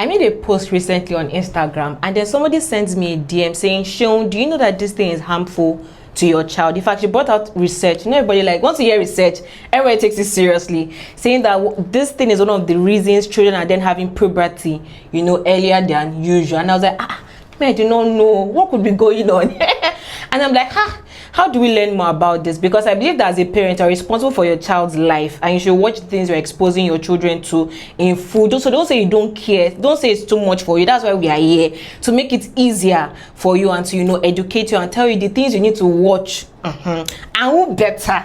I made a post recently on Instagram, and then somebody sends me a DM saying, Seun, do you know that this thing is harmful to your child? In fact, she brought out research. You know, everybody, like, once you hear research, everybody takes it seriously, saying that this thing is one of the reasons children are then having puberty, you know, earlier than usual. And I was like, man, I do not know what could be going on. And I'm like, how do we learn more about this? Because I believe that as a parent, you're responsible for your child's life, and you should watch the things you're exposing your children to in food. So don't say you don't care. Don't say it's too much for you. That's why we are here, to make it easier for you and to, you know, educate you and tell you the things you need to watch. And who better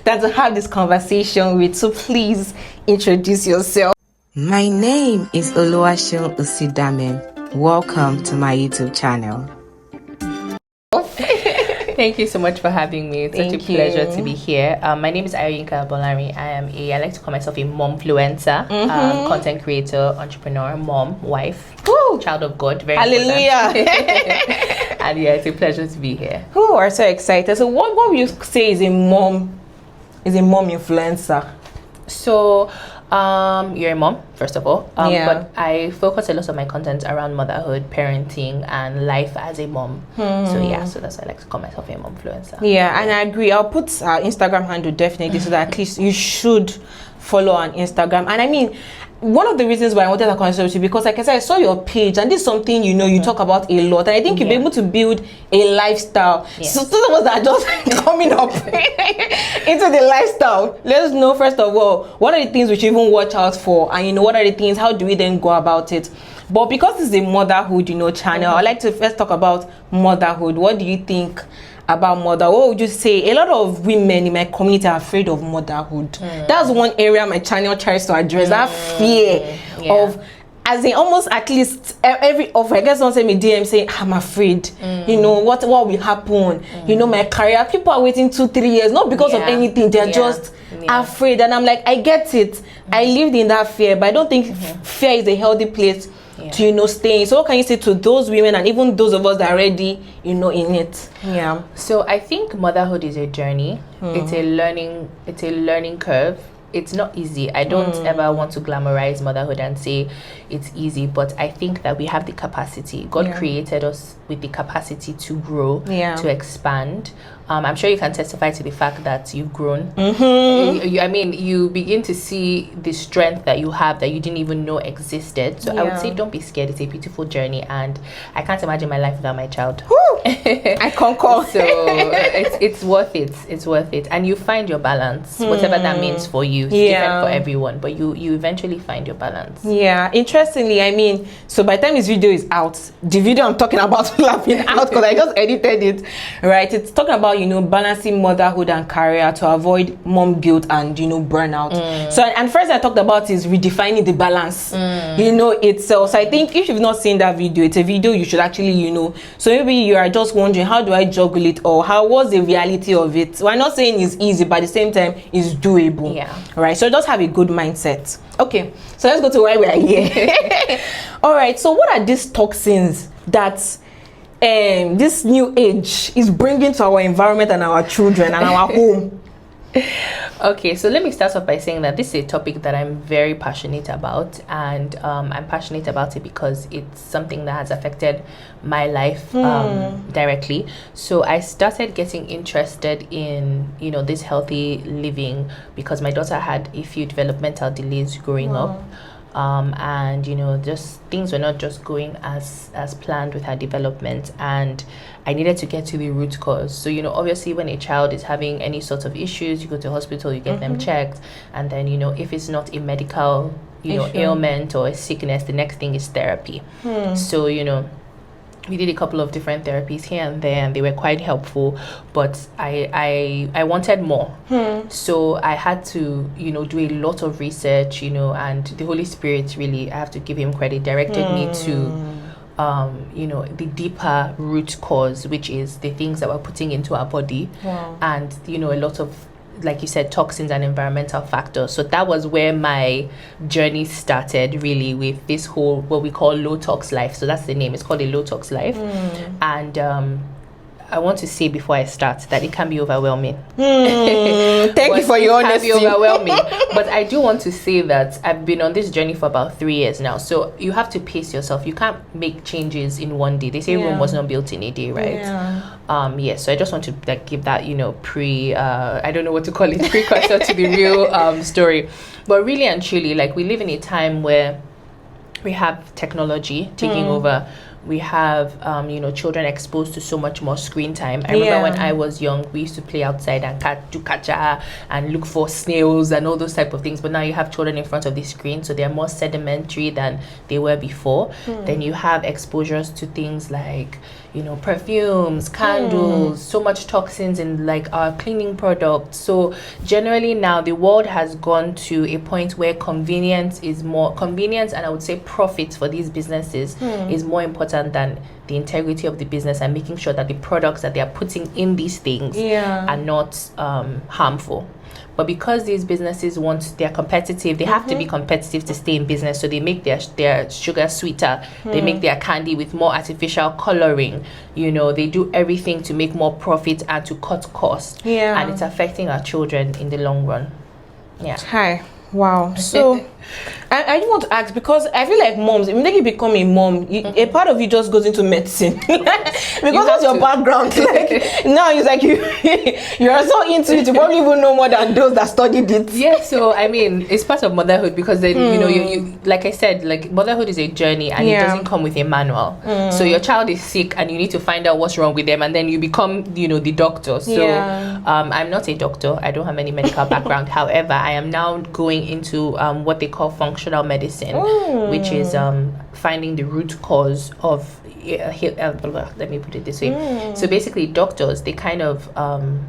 than to have this conversation with? So please introduce yourself. My name is Oluwaseun Usidamen. Welcome to my YouTube channel. Thank you so much for having me. It's such a pleasure to be here. My name is Ayoyinka Abolarin. I like to call myself a momfluencer, content creator, entrepreneur, mom, wife, child of God. Very Hallelujah. And yeah, it's a pleasure to be here. Who are so excited. So what would you say is a mom influencer? So you're a mom, first of all, but I focus a lot of my content around motherhood, parenting, and life as a mom. So that's why I like to call myself a momfluencer. Yeah, and I agree. I'll put our Instagram handle definitely, so that at least you should follow on Instagram. And I mean, one of the reasons why I wanted to connect with you, because like I said, I saw your page, and this is something, you know, you talk about a lot, and I think you'll be able to build a lifestyle. So those of us that are just coming up into the lifestyle, let us know first of all, what are the things we should even watch out for, and you know, what are the things, how do we then go about it? But because this is a motherhood, you know, channel, I'd like to first talk about motherhood. What do you think about mother? What would you say? A lot of women in my community are afraid of motherhood. That's one area my channel tries to address, that fear of, as in almost at least every offer. I guess someone send me DM saying, I'm afraid, you know, what will happen, you know, my career. People are waiting 2-3 years, not because of anything, they're just afraid. And I'm like, I get it. I lived in that fear, but I don't think fear is a healthy place to, you know, stay in. So what can you say to those women and even those of us that are already, you know, in it? So I think motherhood is a journey. It's a learning curve. It's not easy. I don't ever want to glamorize motherhood and say it's easy, but I think that we have the capacity. God created us with the capacity to grow, to expand. I'm sure you can testify to the fact that you've grown. I mean, you begin to see the strength that you have that you didn't even know existed. So I would say don't be scared. It's a beautiful journey, and I can't imagine my life without my child. I concur. So it's worth it. It's worth it. And you find your balance, whatever that means for you. It's different for everyone, but you eventually find your balance. Yeah, interestingly, I mean, so by the time this video is out, the video I'm talking about will have been out because I just edited it, right? It's talking about, you know, balancing motherhood and career to avoid mom guilt and, you know, burnout. So, and first I talked about is redefining the balance, you know, itself. So I think if you've not seen that video, it's a video you should actually, you know, so maybe you are just wondering, how do I juggle it, or how was the reality of it? We're not saying it's easy, but at the same time it's doable. Right? So just have a good mindset. Okay, so let's go to why we are here. All right, so what are these toxins that this new age is bringing to our environment and our children and our home? Okay, so let me start off by saying that this is a topic that I'm very passionate about, and I'm passionate about it because it's something that has affected my life directly. So I started getting interested in, you know, this healthy living because my daughter had a few developmental delays growing up. And you know, just things were not just going as planned with her development, and I needed to get to the root cause. So, you know, obviously when a child is having any sort of issues, you go to hospital, you get them checked, and then, you know, if it's not a medical, you know, ailment or a sickness, the next thing is therapy. So, you know, we did a couple of different therapies here and there, and they were quite helpful, but I wanted more. So I had to, you know, do a lot of research, you know, and the Holy Spirit, really, I have to give him credit, directed me to you know, the deeper root cause, which is the things that we're putting into our body. And, you know, a lot of, like you said, toxins and environmental factors. So that was where my journey started, really, with this whole, what we call low tox life. So that's the name. It's called a low tox life. And I want to say before I start that it can be overwhelming. Thank you for your honesty. It can be overwhelming. But I do want to say that I've been on this journey for about 3 years now. So you have to pace yourself. You can't make changes in one day. They say Rome was not built in a day, right? Yeah. So I just want to like give that, you know, I don't know what to call it, precursor to the real story. But really and truly, like, we live in a time where we have technology taking over. We have, you know, children exposed to so much more screen time. I remember when I was young, we used to play outside and do kacha and look for snails and all those type of things. But now you have children in front of the screen, so they're more sedimentary than they were before. Then you have exposures to things like, you know, perfumes, candles, so much toxins in like our cleaning products. So generally now the world has gone to a point where convenience and I would say profit for these businesses is more important than the integrity of the business and making sure that the products that they are putting in these things are not harmful. But because these businesses they're competitive, they have to be competitive to stay in business. So they make their sugar sweeter, they make their candy with more artificial coloring. You know, they do everything to make more profit and to cut costs. And it's affecting our children in the long run. Hi. Wow. So I just want to ask, because I feel like moms, when you become a mom, a part of you just goes into medicine. Because of your background. Like, now it's like you are so into it, you probably even know more than those that studied it. Yeah, so I mean, it's part of motherhood, because then you know, you like I said, like, motherhood is a journey and it doesn't come with a manual. So your child is sick and you need to find out what's wrong with them, and then you become, you know, the doctor. So I'm not a doctor, I don't have any medical background. However, I am now going into what they call functional medicine, which is finding the root cause of let me put it this way. So basically, doctors, they kind of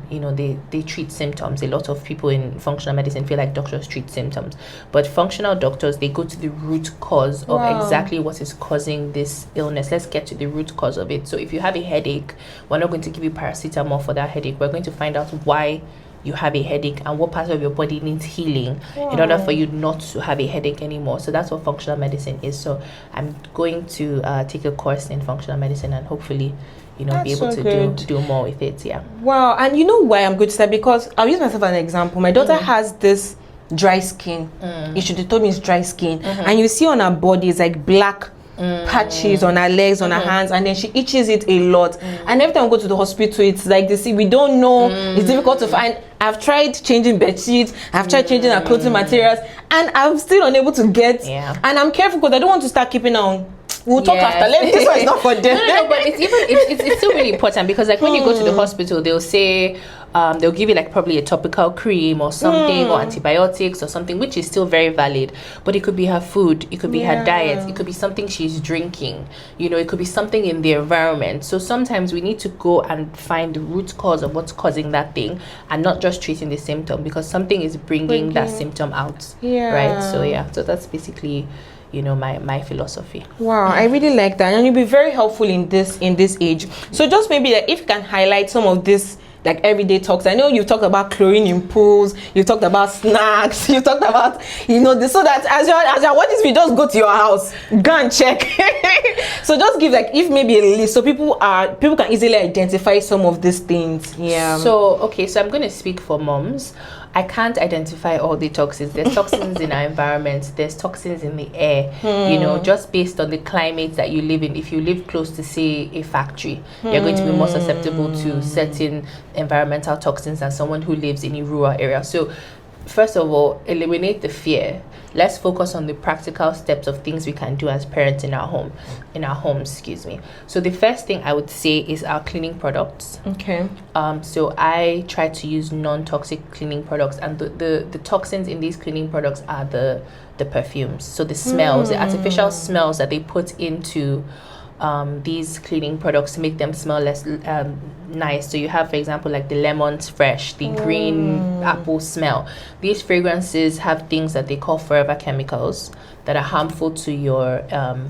you know, they treat symptoms. A lot of people in functional medicine feel like doctors treat symptoms, but functional doctors, they go to the root cause of exactly what is causing this illness. Let's get to the root cause of it. So if you have a headache, we're not going to give you paracetamol for that headache. We're going to find out why you have a headache and what part of your body needs healing in order for you not to have a headache anymore. So that's what functional medicine is. So I'm going to take a course in functional medicine and hopefully, you know, be able to do more with it. Wow. And you know why I'm good to say? Because I'll use myself as an example. My daughter has this dry skin issue. They told me it's dry skin, and you see on her body it's like black patches on her legs, on her hands, and then she itches it a lot. And every time we go to the hospital, it's like they see we don't know. It's difficult to find. I've tried changing bed sheets, I've tried changing her clothing materials, and I'm still unable to get. And I'm careful because I don't want to start keeping on. We'll talk after. This one is not for them. No, but it's still really important, because like when you go to the hospital, they'll say they'll give you like probably a topical cream or something, or antibiotics or something, which is still very valid. But it could be her food, it could be her diet, it could be something she's drinking, you know, it could be something in the environment. So sometimes we need to go and find the root cause of what's causing that thing, and not just treating the symptom, because something is bringing that symptom out. Right. So that's basically, you know, my philosophy. Wow, I really like that, and you'll be very helpful in this age. So just maybe like if you can highlight some of this like everyday talks. I know you talked about chlorine in pools, you talked about snacks, you talked about, you know, so that as you're watching, we just go to your house, go and check. So just give like, if maybe a list, so people can easily identify some of these things. So I'm going to speak for moms. I can't identify all the toxins. There's toxins in our environment. There's toxins in the air. You know, just based on the climate that you live in. If you live close to, say, a factory, you're going to be more susceptible to certain environmental toxins than someone who lives in a rural area. So, first of all, eliminate the fear. Let's focus on the practical steps of things we can do as parents in our homes. So the first thing I would say is our cleaning products. So I try to use non-toxic cleaning products, and the toxins in these cleaning products are the perfumes. So the smells, the artificial smells that they put into these cleaning products to make them smell less nice. So you have, for example, like the lemons fresh, the green apple smell. These fragrances have things that they call forever chemicals that are harmful to your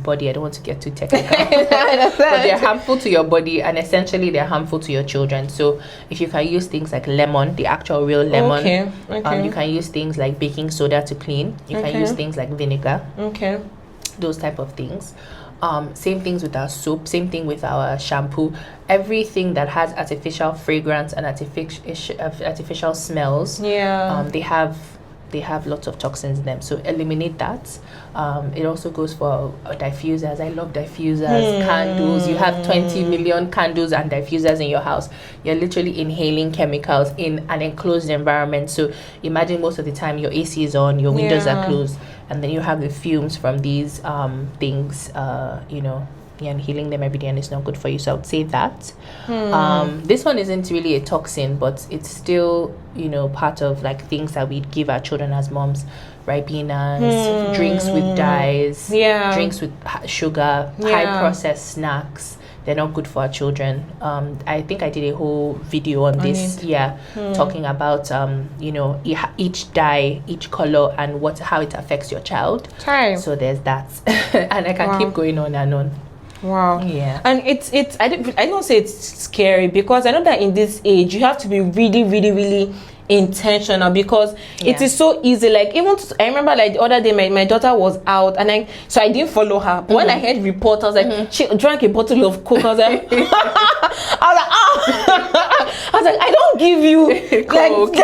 body. I don't want to get too technical, but they're harmful to your body, and essentially they're harmful to your children. So if you can use things like lemon, the actual real lemon, you can use things like baking soda to clean. You can use things like vinegar. those type of things. Same things with our soap, same thing with our shampoo. Everything that has artificial fragrance and artificial smells, they have lots of toxins in them, so eliminate that. It also goes for diffusers. I love diffusers. Candles. You have 20 million candles and diffusers in your house. You're literally inhaling chemicals in an enclosed environment. So imagine most of the time your AC is on, your windows are closed, and then you have the fumes from these things, you're inhaling them every day, and it's not good for you. So I would say that. This one isn't really a toxin, but it's still, part of like things that we give our children as moms. Ribenas, drinks with dyes, drinks with sugar, high processed snacks. They're not good for our children. I think I did a whole video on this, talking about each dye, each color, and how it affects your child. So there's that, and I can keep going on and on. Wow. Yeah. And it's I don't say it's scary, because I know that in this age you have to be really, really, really intentional, because it is so easy. Like, even I remember like the other day my daughter was out, and I didn't follow her, but when I heard reports, I was like, she drank a bottle of Coke. I was like I don't give you Coke,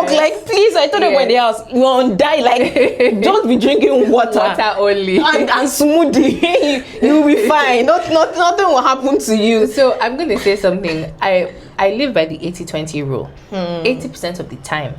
like please. I told them when the house, you won't die, like don't be drinking water only and smoothie. You'll be fine. Nothing will happen to you. So I'm going to say something. I live by the 80-20 rule. 80% of the time,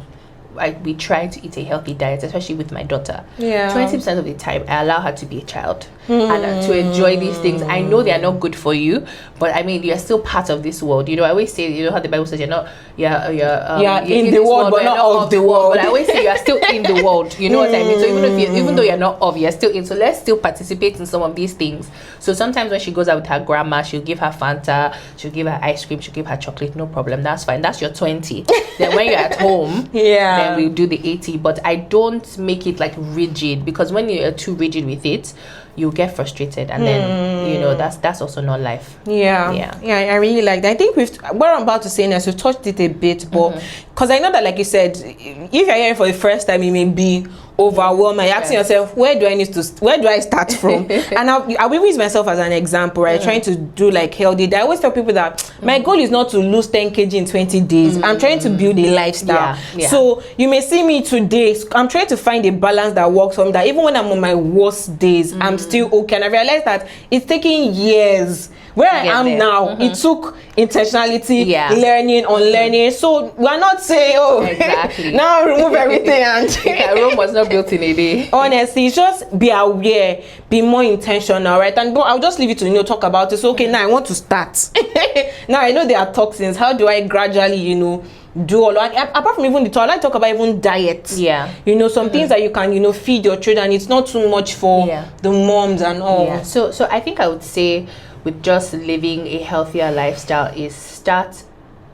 we try to eat a healthy diet, especially with my daughter. 20% of the time, I allow her to be a child and to enjoy these things. I know they are not good for you, but I mean, you're still part of this world. I always say, how the Bible says, you're in the world, but not of the world. But I always say you are still in the world. You know what I mean? So even though you're not of, you're still in. So let's still participate in some of these things. So sometimes when she goes out with her grandma, she'll give her Fanta, she'll give her ice cream, she'll give her chocolate. No problem. That's fine. That's your 20. Then when you're at home, then we do the 80. But I don't make it like rigid, because when you're too rigid with it, you get frustrated, and then that's also not life. I really like that. I think what I'm about to say now, so we've touched it a bit, but because I know that, like you said, if you're hearing for the first time, it may be overwhelming. You're asking yourself, where do I start from? And I will use myself as an example, right? Trying to do like healthy. I always tell people that my goal is not to lose 10 kg in 20 days. I'm trying to build a lifestyle. So you may see me today, I'm trying to find a balance that works for me, that even when I'm on my worst days, I'm still okay. And I realized that it's taking years. Where I am now, it took intentionality, learning, unlearning. So we're not saying, now remove everything and Rome was not built in a day. Honestly, just be aware, be more intentional, right? And I'll just leave it to talk about it. So okay, now I want to start. Now I know there are toxins. How do I gradually, do all apart from even the talk, I like to talk about even diet. Some things that you can, feed your children. It's not too much for the moms and all. So I think I would say, with just living a healthier lifestyle, is start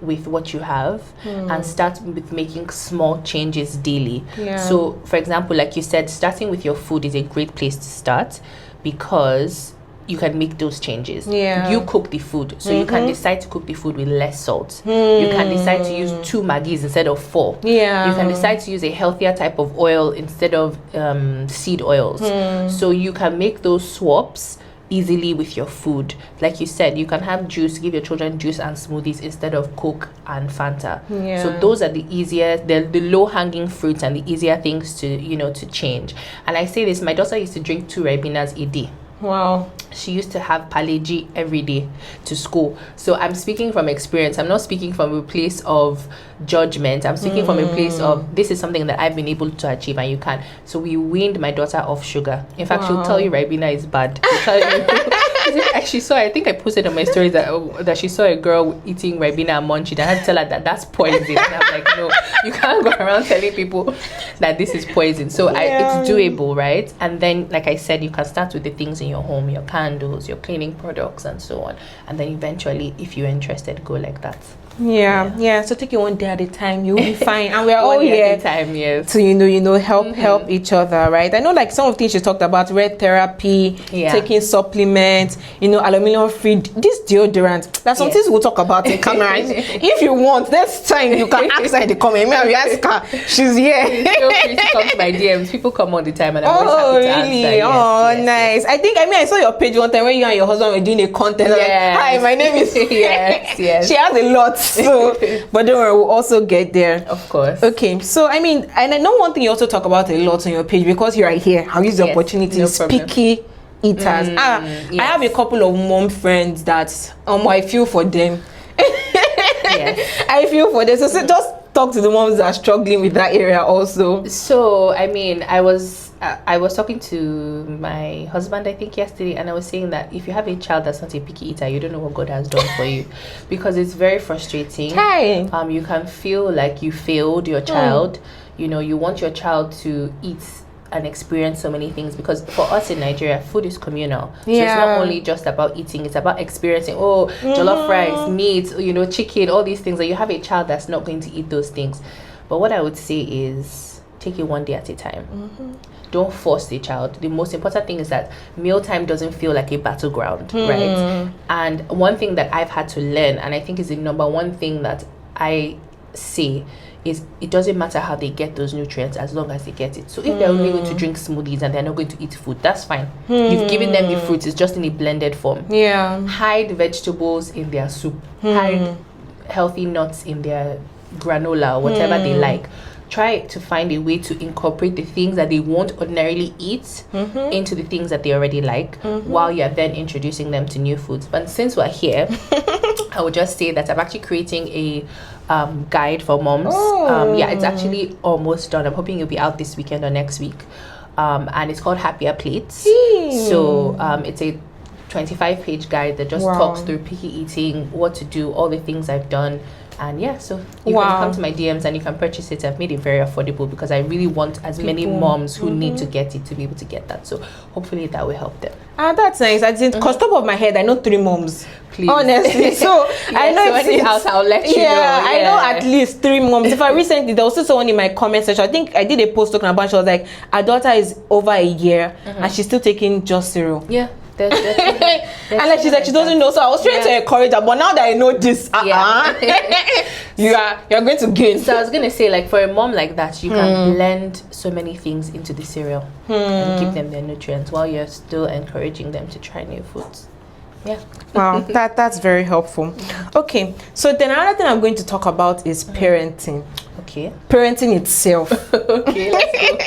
with what you have and start with making small changes daily. So for example, like you said, starting with your food is a great place to start, because you can make those changes. You cook the food, so you can decide to cook the food with less salt. You can decide to use 2 Maggies instead of 4. You can decide to use a healthier type of oil instead of seed oils. So you can make those swaps easily with your food. Like you said, you can have juice, give your children juice and smoothies instead of Coke and Fanta. So those are the easier, the low-hanging fruits and the easier things to to change. And I say this, my daughter used to drink 2 Ribenas a day. Wow. She used to have Paleji every day to school. So I'm speaking from experience. I'm not speaking from a place of judgment. I'm speaking from a place of, this is something that I've been able to achieve, and you can. So we weaned my daughter off sugar. In fact, she'll tell you Ribena is bad. She'll tell you. She saw, I think I posted on my story that she saw a girl eating Ribena and munching. I had to tell her that that's poison. And I'm like, no, you can't go around telling people that this is poison. So it's doable, right? And then, like I said, you can start with the things in your home, your candles, your cleaning products, and so on. And then eventually, if you're interested, go like that. Yeah. So take it one day at a time. You'll be fine, and we're all One day here at a time, yes. to help each other, right? I know, like some of the things you talked about, red therapy, taking supplements, aluminum free. This deodorant. There's some things we'll talk about in camera. If you want, next time you can ask her in the comment. Maybe ask her. She's here. Feel free to come to my DMs. People come all the time, and I'm always happy to answer. Yes, nice. I saw your page one time when you and your husband were doing a content. Yes. Like, hi, my name is. yes. She has a lot, so but don't worry, we'll also get there. Of course. Okay, so and I know one thing you also talk about a lot on your page, because you're right here. I'll use the opportunity. No Picky eaters. I have a couple of mom friends that I feel for them. Yes. I feel for them. So just talk to the moms that are struggling with that area also. So I was talking to my husband, I think yesterday, and I was saying that if you have a child that's not a picky eater, you don't know what God has done for you, because it's very frustrating. Hey. You can feel like you failed your child. You want your child to eat and experience so many things, because for us in Nigeria, food is communal. So it's not only just about eating, it's about experiencing, jollof rice, meat, chicken, all these things. That you have a child that's not going to eat those things. But what I would say is take it one day at a time. Don't force the child. The most important thing is that mealtime doesn't feel like a battleground, right? And one thing that I've had to learn, and I think is the number one thing that I say, is it doesn't matter how they get those nutrients as long as they get it. So if they're only going to drink smoothies and they're not going to eat food, that's fine. You've given them the fruits, it's just in a blended form. Hide vegetables in their soup. Hide healthy nuts in their granola or whatever they like. Try to find a way to incorporate the things that they won't ordinarily eat into the things that they already like, while you're then introducing them to new foods. But since we're here, I would just say that I'm actually creating a guide for moms. It's actually almost done. I'm hoping it'll be out this weekend or next week. And it's called Happier Plates. So it's a 25-page guide that just talks through picky eating, what to do, all the things I've done. And so you can come to my DMs and you can purchase it. I've made it very affordable because I really want as many moms who need to get it to be able to get that. So hopefully that will help them. That's nice. I didn't, cause top of my head, I know 3 moms. Please. Honestly. So I know when it's out, I'll let you know. I know at least 3 moms. If I recently, there was also someone in my comment section, I think I did a post talking about, she was like, our daughter is over a year and she's still taking just cereal. And like she's like, she doesn't know, so I was trying to encourage her, but now that I know this, you're going to gain. So I was going to say, like, for a mom like that, you can blend so many things into the cereal and give them their nutrients while you're still encouraging them to try new foods. Wow, that's very helpful. Okay, so then another thing I'm going to talk about is parenting. Okay. Parenting itself. Okay, let's go.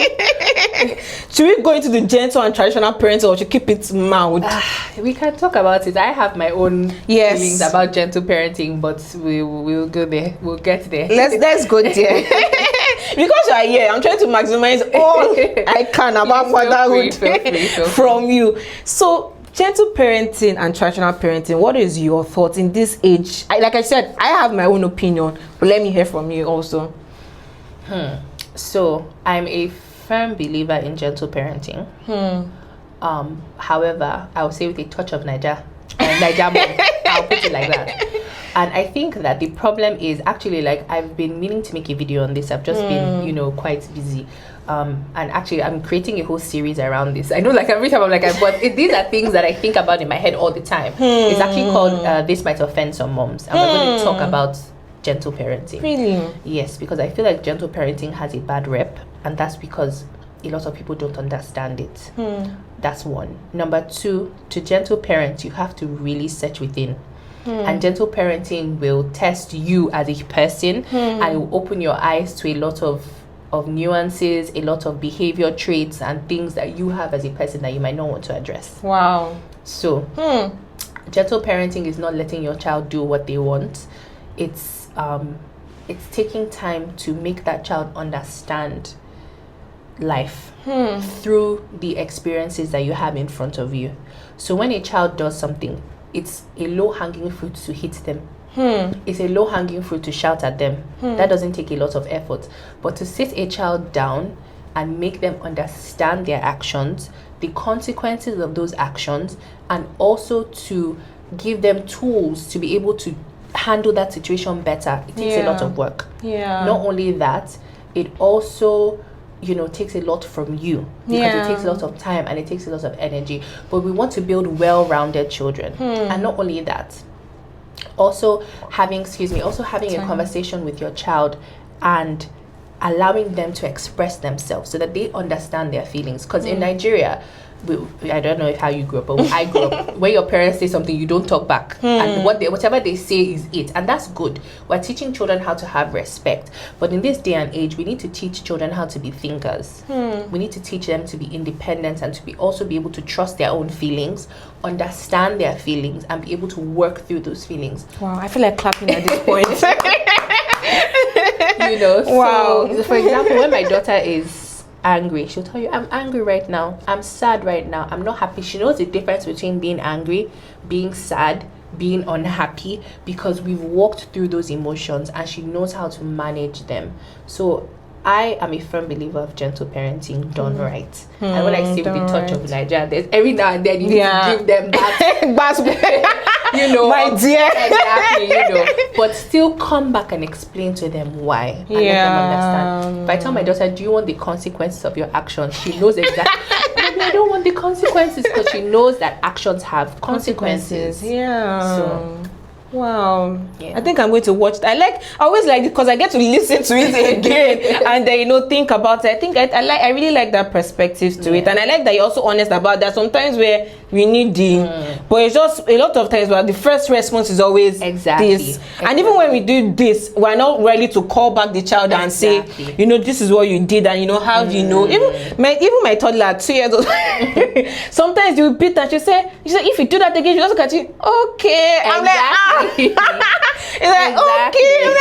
Should we go into the gentle and traditional parenting, or should keep it mild? We can talk about it. I have my own feelings about gentle parenting, but we'll go there. We'll get there. Let's go there. Because you are here, I'm trying to maximize all I can about motherhood from you. So, gentle parenting and traditional parenting, what is your thoughts in this age? Like I said, I have my own opinion, but let me hear from you also. So I'm a firm believer in gentle parenting. However, I would say with a touch of Niger mom. I'll put it like that. And I think that the problem is actually, like, I've been meaning to make a video on this. I've just been, quite busy. And actually, I'm creating a whole series around this. I know, like, every time I'm like, these are things that I think about in my head all the time. It's actually called This Might Offend Some Moms. And we're going to talk about gentle parenting. Really? Yes, because I feel like gentle parenting has a bad rep. And that's because a lot of people don't understand it. That's one. Number two, to gentle parent, you have to really search within. And gentle parenting will test you as a person, and it will open your eyes to a lot of nuances, a lot of behavior traits and things that you have as a person that you might not want to address. Wow. So gentle parenting is not letting your child do what they want. It's taking time to make that child understand life through the experiences that you have in front of you. So when a child does something, it's a low-hanging fruit to hit them. It's a low-hanging fruit to shout at them. That doesn't take a lot of effort. But to sit a child down and make them understand their actions, the consequences of those actions, and also to give them tools to be able to handle that situation better, it takes a lot of work. Not only that, it also takes a lot from you, because it takes a lot of time and it takes a lot of energy. But we want to build well-rounded children. And not only that, also having a conversation with your child and allowing them to express themselves so that they understand their feelings. Because in Nigeria, I don't know how you grew up, but when I grew up, when your parents say something, you don't talk back, and whatever they say is it, and that's good. We're teaching children how to have respect, but in this day and age, we need to teach children how to be thinkers. We need to teach them to be independent and to also be able to trust their own feelings, understand their feelings, and be able to work through those feelings. Wow, I feel like clapping at this point. Wow. So for example, when my daughter is angry, she'll tell you, I'm angry right now, I'm sad right now, I'm not happy. She knows the difference between being angry, being sad, being unhappy, because we've walked through those emotions and she knows how to manage them. So I am a firm believer of gentle parenting done right. And when I say with the touch of Nigeria, there's every now and then you need to give them that my dear. Exactly, but still come back and explain to them why and let them understand. If I tell my daughter, do you want the consequences of your actions? She knows exactly. I don't want the consequences, because she knows that actions have consequences. So wow. I think I'm going to watch that. I always like it because I get to listen to it again and then think about it. I think I really like that perspective to it, and I like that you're also honest about that. Sometimes where we need but it's just a lot of times where the first response is always this. And even when we do this, we're not ready to call back the child and say, this is what you did, and how do you know? Even my toddler at 2 years old, sometimes you repeat and she say, if you do that again, she just look at you, okay. I'm like, it's like, okay,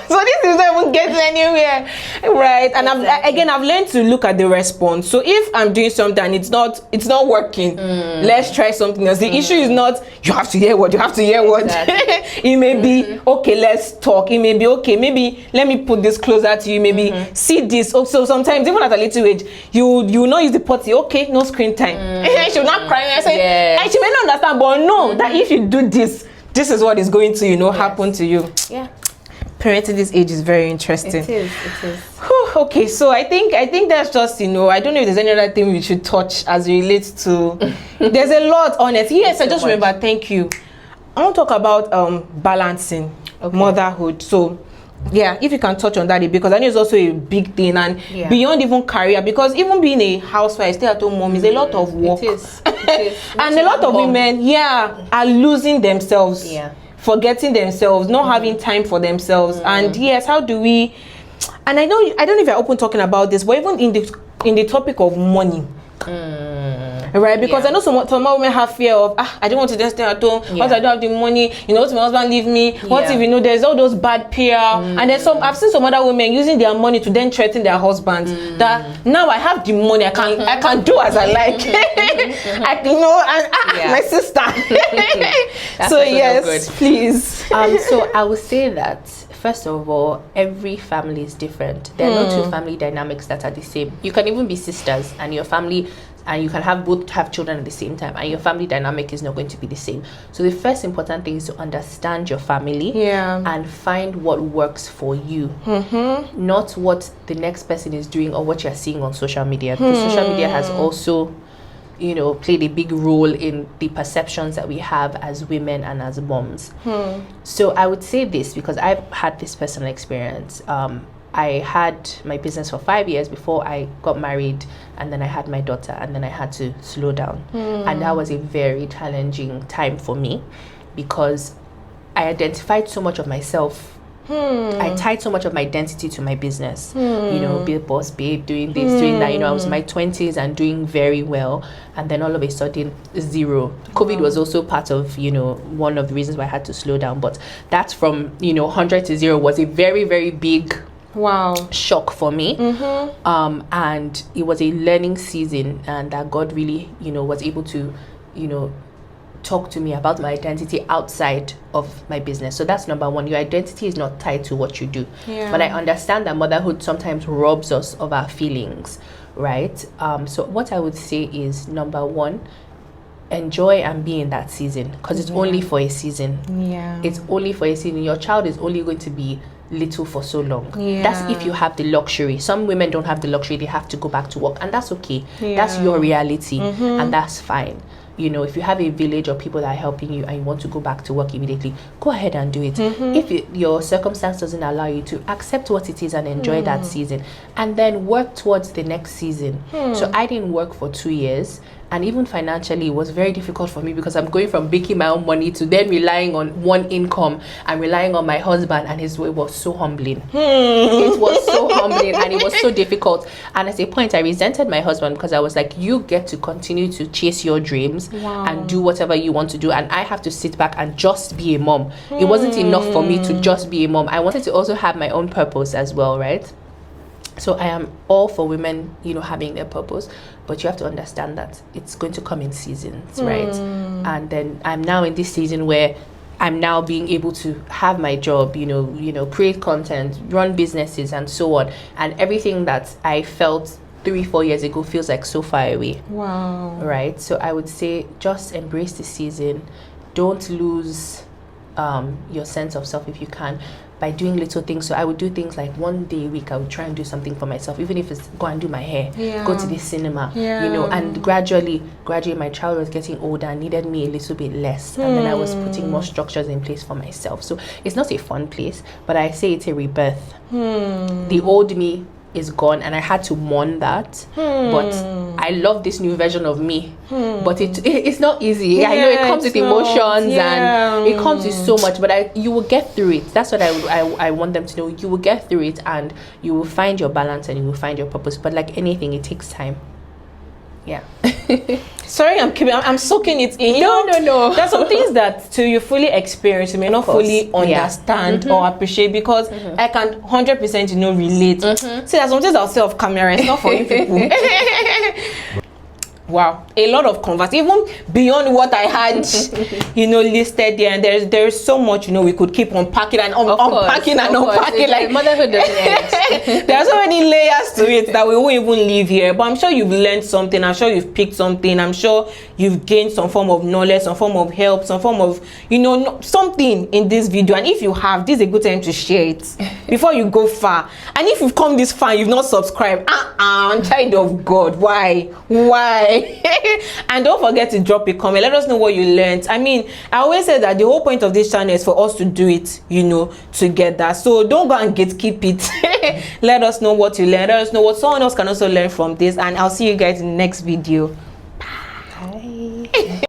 so this is not even getting anywhere, right? And I've learned to look at the response. So if I'm doing something and it's not working, let's try something else. The issue is not you have to hear what. It may be okay, let's talk. It may be okay, maybe let me put this closer to you, maybe see this. Also, sometimes even at a little age, you not use the potty. Okay, no screen time. She will not cry and say, and she may not understand, but know that if you do this is what is going to happen to you. Parenting this age is very interesting. It is. Okay, so I think that's just I don't know if there's any other thing we should touch as it relates to. There's a lot on it. Yes, I just remember. Thank you. I want to talk about balancing motherhood. So if you can touch on that, because I know it's also a big thing, and beyond even career, because even being a housewife, stay-at-home mom is a lot of work. It is. And a lot of women are losing themselves, forgetting themselves, not having time for themselves. And how do we, and I don't know if you're open talking about this, but even in the topic of money, right? Because I know some women have fear of I don't want to just stay at home. What I don't have the money, what if my husband leave me? What if there's all those bad PR? And then I've seen some other women using their money to then threaten their husbands that now I have the money, I can do as I like. My sister. So yes, please. So I would say that first of all, every family is different. There are no two family dynamics that are the same. You can even be sisters and your family, and you can both have children at the same time, and your family dynamic is not going to be the same. So the first important thing is to understand your family and find what works for you, not what the next person is doing or what you're seeing on social media. Because social media has also played a big role in the perceptions that we have as women and as moms. So I would say this because I've had this personal experience. I had my business for 5 years before I got married, and then I had my daughter, and then I had to slow down. And that was a very challenging time for me because I identified so much of myself. I tied so much of my identity to my business. Be a boss babe, doing this, doing that. I was in my 20s and doing very well, and then all of a sudden, zero. COVID was also part of, one of the reasons why I had to slow down. But that's from, 100 to 0 was a very, very big shock for me. And it was a learning season, and that God really, was able to, talk to me about my identity outside of my business. So that's number one. Your identity is not tied to what you do. But I understand that motherhood sometimes robs us of our feelings, right? So what I would say is, number one, enjoy and be in that season, because it's only for a season. Yeah. It's only for a season. Your child is only going to be little for so long. Yeah. That's if you have the luxury. Some women don't have the luxury. They have to go back to work, and that's okay. That's your reality, and that's fine. You know, if you have a village or people that are helping you and you want to go back to work immediately, go ahead and do it. If your circumstance doesn't allow you to, accept what it is and enjoy that season, and then work towards the next season. So I didn't work for 2 years, and even financially it was very difficult for me, because I'm going from making my own money to then relying on one income and relying on my husband, and his way was so humbling. It was so humbling, and it was so difficult. And at a point I resented my husband, because I was like, you get to continue to chase your dreams and do whatever you want to do, and I have to sit back and just be a mom. It wasn't enough for me to just be a mom. I wanted to also have my own purpose as well, right? So I am all for women, you know, having their purpose, but you have to understand that it's going to come in seasons, right? And then I'm now in this season where I'm now being able to have my job, you know, create content, run businesses, and so on. And everything that I felt 3-4 years ago feels like so far away. Wow. Right? So I would say just embrace the season. Don't lose your sense of self if you can, by doing little things. So I would do things like one day a week I would try and do something for myself, even if it's go and do my hair, go to the cinema, you know. And gradually my child was getting older and needed me a little bit less, and then I was putting more structures in place for myself. So it's not a fun place, but I say it's a rebirth. The old me is gone, and I had to mourn that. But I love this new version of me. But it's not easy. I know it comes with emotions and it comes with so much, but you will get through it. That's what I want them to know. You will get through it, and you will find your balance, and you will find your purpose. But like anything, it takes time. Yeah. Sorry, I'm soaking it in. No. There's some things that till you fully experience, you may not fully understand or appreciate, because I can 100% relate. See, there's some things I'll say off camera. It's not for you people. Wow, a lot of converse, even beyond what I had, listed there. And there's so much, we could keep unpacking and unpacking and unpacking. Like motherhood doesn't end. There are so many layers to it that we won't even leave here. But I'm sure you've learned something. I'm sure you've picked something. I'm sure you've gained some form of knowledge, some form of help, some form of, something in this video. And if you have, this is a good time to share it before you go far. And if you've come this far, you've not subscribed, child of God, why? And don't forget to drop a comment. Let us know what you learned. I mean, I always say that the whole point of this channel is for us to do it, together. So don't go and gatekeep it. Let us know what you learned. Let us know what someone else can also learn from this. And I'll see you guys in the next video. Bye.